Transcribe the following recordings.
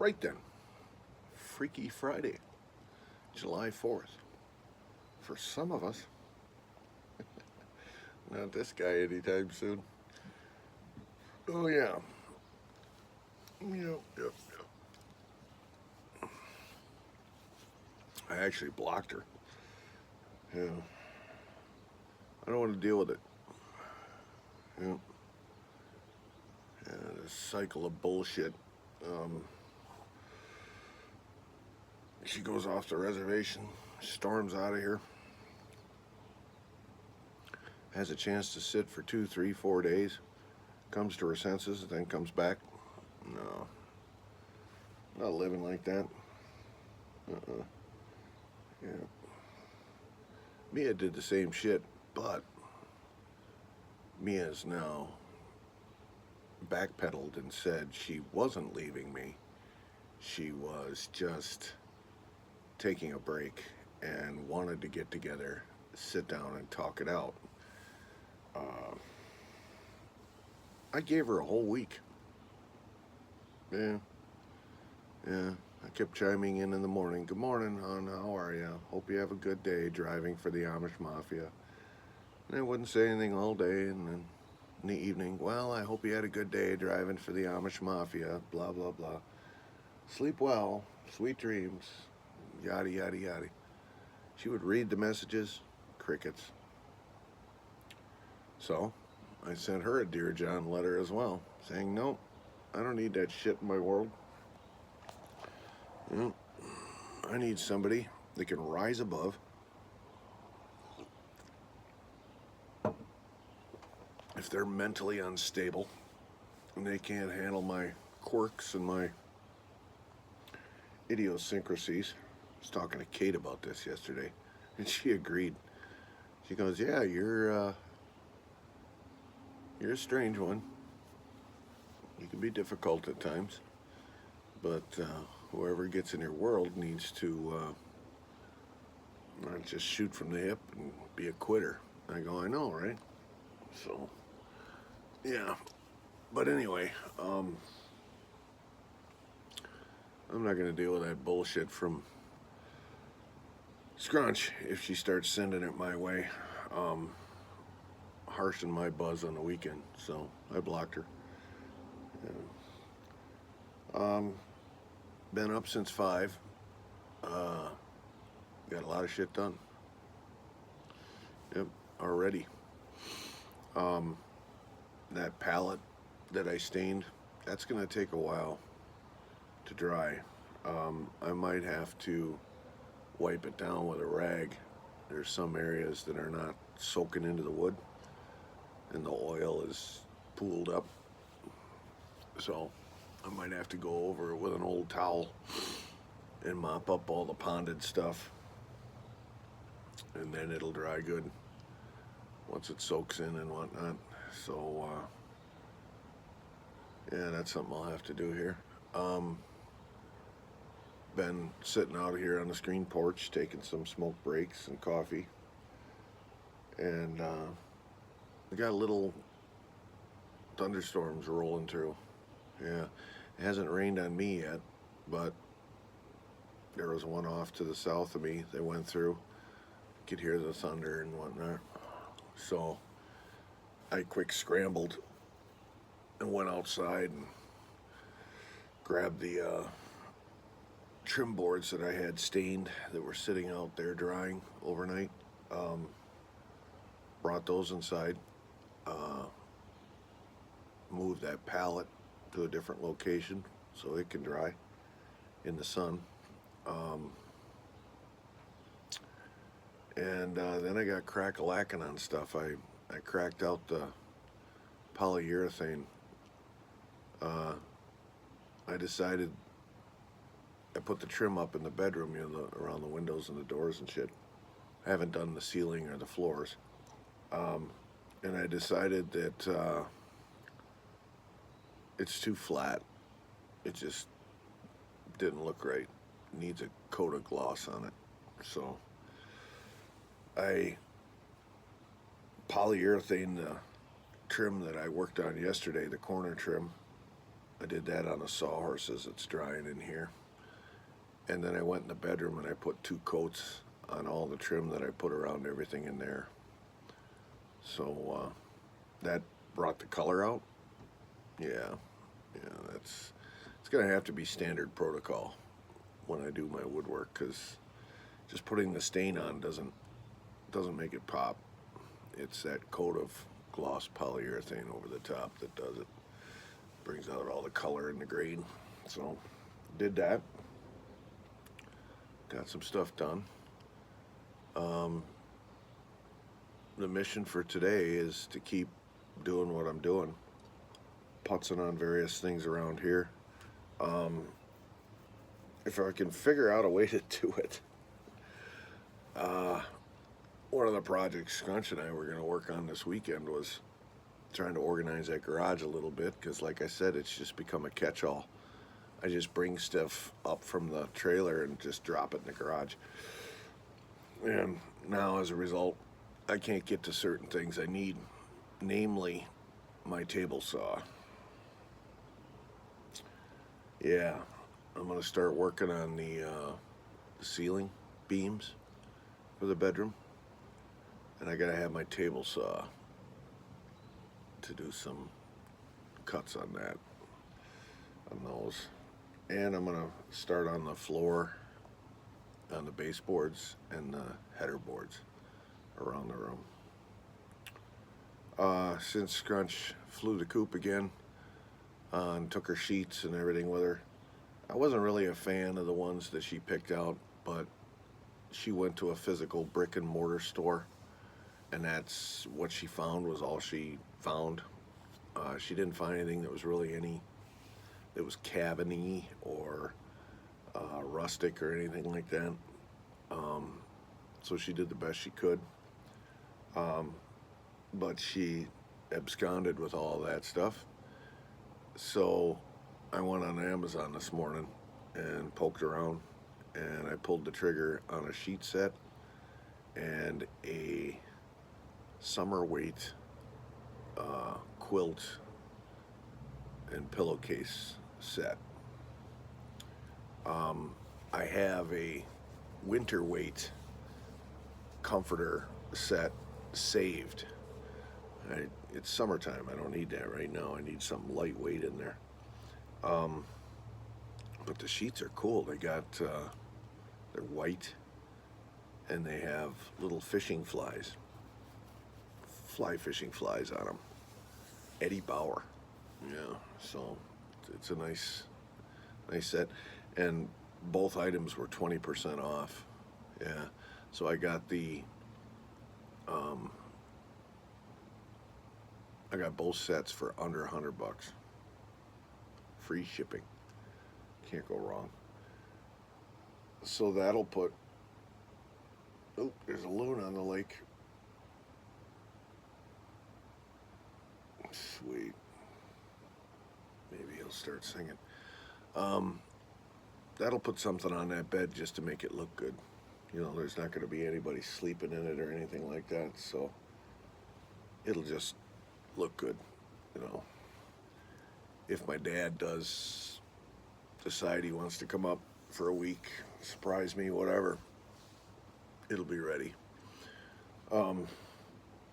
Right then, Freaky Friday, July 4th. For some of us, not this guy anytime soon. Oh, yeah. Yep. I actually blocked her. Yeah. I don't want to deal with it. Yeah. Yeah, this cycle of bullshit. Um, she goes off the reservation, storms out of here, has a chance to sit for 2, 3, 4 days, comes to her senses, then comes back. No, not living like that. Uh-uh. Yeah. Mia did the same shit, but Mia's now backpedaled and said she wasn't leaving me. She was just taking a break and wanted to get together, sit down, and talk it out. Uh, I gave her a whole week. Yeah, yeah. I kept chiming in the morning. Good morning, hon. How are you? Hope you have a good day driving for the Amish Mafia. And I wouldn't say anything all day, and then in the evening, well, I hope you had a good day driving for the Amish Mafia. Blah blah blah. Sleep well. Sweet dreams. Yada yada yada. She would read the messages. Crickets. So I sent her a Dear John letter as well, saying, no, I don't need that shit in my world. You know, I need somebody that can rise above. If they're mentally unstable and they can't handle my quirks and my idiosyncrasies. I was talking to Kate about this yesterday, and she agreed. She goes, "Yeah, you're a strange one. You can be difficult at times, but whoever gets in your world needs to not just shoot from the hip and be a quitter." I go, "I know, right?" So, yeah. But anyway, I'm not gonna deal with that bullshit from Scrunch if she starts sending it my way. Um, Harshing my buzz on the weekend, so I blocked her. Yeah. Been up since 5. Uh, got a lot of shit done. Yep, already. Um, that palette that I stained, that's gonna take a while to dry. I might have to wipe it down with a rag. There's some areas that are not soaking into the wood, and the oil is pooled up. So I might have to go over it with an old towel and mop up all the ponded stuff, and then it'll dry good once it soaks in and whatnot. So yeah, that's something I'll have to do here. Been sitting out here on the screen porch taking some smoke breaks and coffee, and we got little thunderstorms rolling through. Yeah, it hasn't rained on me yet, but there was one off to the south of me. They went through. You could hear the thunder and whatnot. So I quick scrambled and went outside and grabbed the trim boards that I had stained that were sitting out there drying overnight. Um, Brought those inside. Uh, Moved that pallet to a different location so it can dry in the sun. Um, and then I got crack-a-lacking on stuff. I cracked out the polyurethane. Uh, I decided I put the trim up in the bedroom, around the windows and the doors and shit. I haven't done the ceiling or the floors. Um, and I decided that it's too flat. It just didn't look right. It needs a coat of gloss on it. So I polyurethane the trim that I worked on yesterday, the corner trim, I did that on a sawhorse as it's drying in here. And then I went in the bedroom and I put 2 coats on all the trim that I put around everything in there. So that brought the color out. Yeah, it's gonna have to be standard protocol when I do my woodwork, because just putting the stain on doesn't make it pop. It's that coat of gloss polyurethane over the top that does it. Brings out all the color and the grain. So did that. Got some stuff done. The mission for today is to keep doing what I'm doing, putzing on various things around here. If I can figure out a way to do it. One of the projects Scrunch and I were going to work on this weekend was trying to organize that garage a little bit, because like I said, it's just become a catch-all. I just bring stuff up from the trailer and just drop it in the garage. And now as a result, I can't get to certain things I need, namely my table saw. Yeah, I'm going to start working on the ceiling beams for the bedroom. And I got to have my table saw to do some cuts on that, on those. And I'm going to start on the floor, on the baseboards and the header boards around the room. Since Scrunch flew the coop again and took her sheets and everything with her, I wasn't really a fan of the ones that she picked out, but she went to a physical brick and mortar store, and that's what she found, was all she found. She didn't find anything that was really that was cabiny or rustic or anything like that. So she did the best she could. But she absconded with all that stuff. So I went on Amazon this morning and poked around, and I pulled the trigger on a sheet set and a summer weight quilt and pillowcase set. I have a winter weight comforter set saved. It's summertime. I don't need that right now. I need something lightweight in there. But the sheets are cool. They got they're white, and they have little fishing flies, fly fishing flies on them. Eddie Bauer. Yeah, so it's a nice set, and both items were 20% off. Yeah, so I got I got both sets for under $100. Free shipping. Can't go wrong. So that'll put. Oh, there's a loon on the lake. Sweet. Maybe he'll start singing. That'll put something on that bed just to make it look good. You know, there's not going to be anybody sleeping in it or anything like that, so it'll just look good, you know. If my dad does decide he wants to come up for a week, surprise me, whatever, it'll be ready. I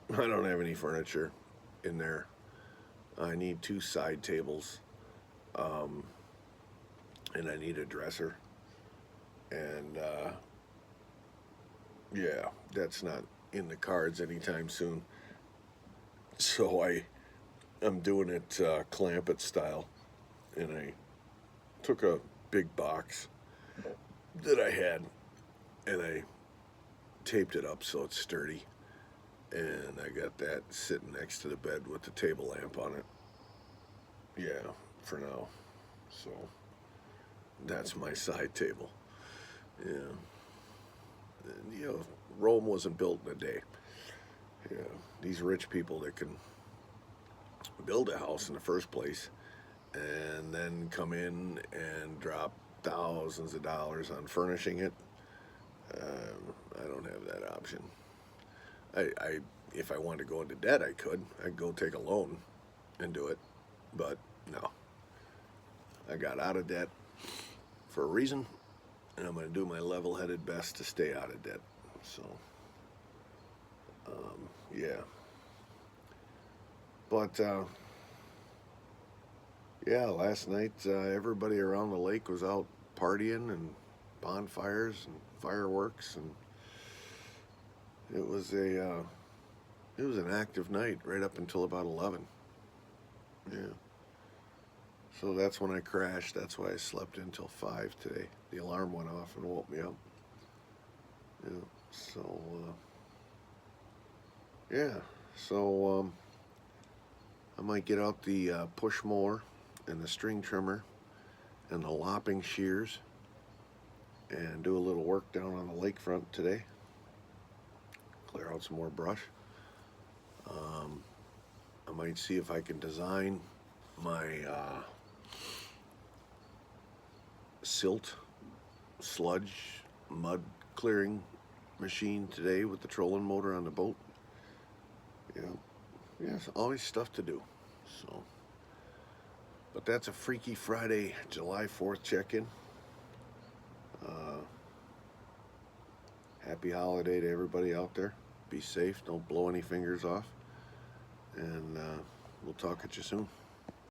don't have any furniture in there. I need 2 side tables, and I need a dresser, and yeah, that's not in the cards anytime soon. So I'm doing it Clampett style, and I took a big box that I had, and I taped it up so it's sturdy, and I got that sitting next to the bed with the table lamp on it. Yeah, for now. So that's my side table. Yeah. And, you know, Rome wasn't built in a day. Yeah, these rich people that can build a house in the first place and then come in and drop thousands of dollars on furnishing it. I don't have that option. If I wanted to go into debt, I'd go take a loan and do it, but no, I got out of debt for a reason, and I'm going to do my level-headed best to stay out of debt. So, yeah. But, yeah, last night everybody around the lake was out partying and bonfires and fireworks, and it was an active night right up until about 11. Yeah. So that's when I crashed. That's why I slept until 5 today. The alarm went off and woke me up. Yeah. So, yeah. So, I might get out the push mower and the string trimmer and the lopping shears and do a little work down on the lakefront today. Clear out some more brush. I might see if I can design my silt, sludge, mud clearing machine today with the trolling motor on the boat. Yeah, it's always stuff to do. So, but that's a Freaky Friday, July 4th check-in. Happy holiday to everybody out there. Be safe. Don't blow any fingers off. And we'll talk at you soon.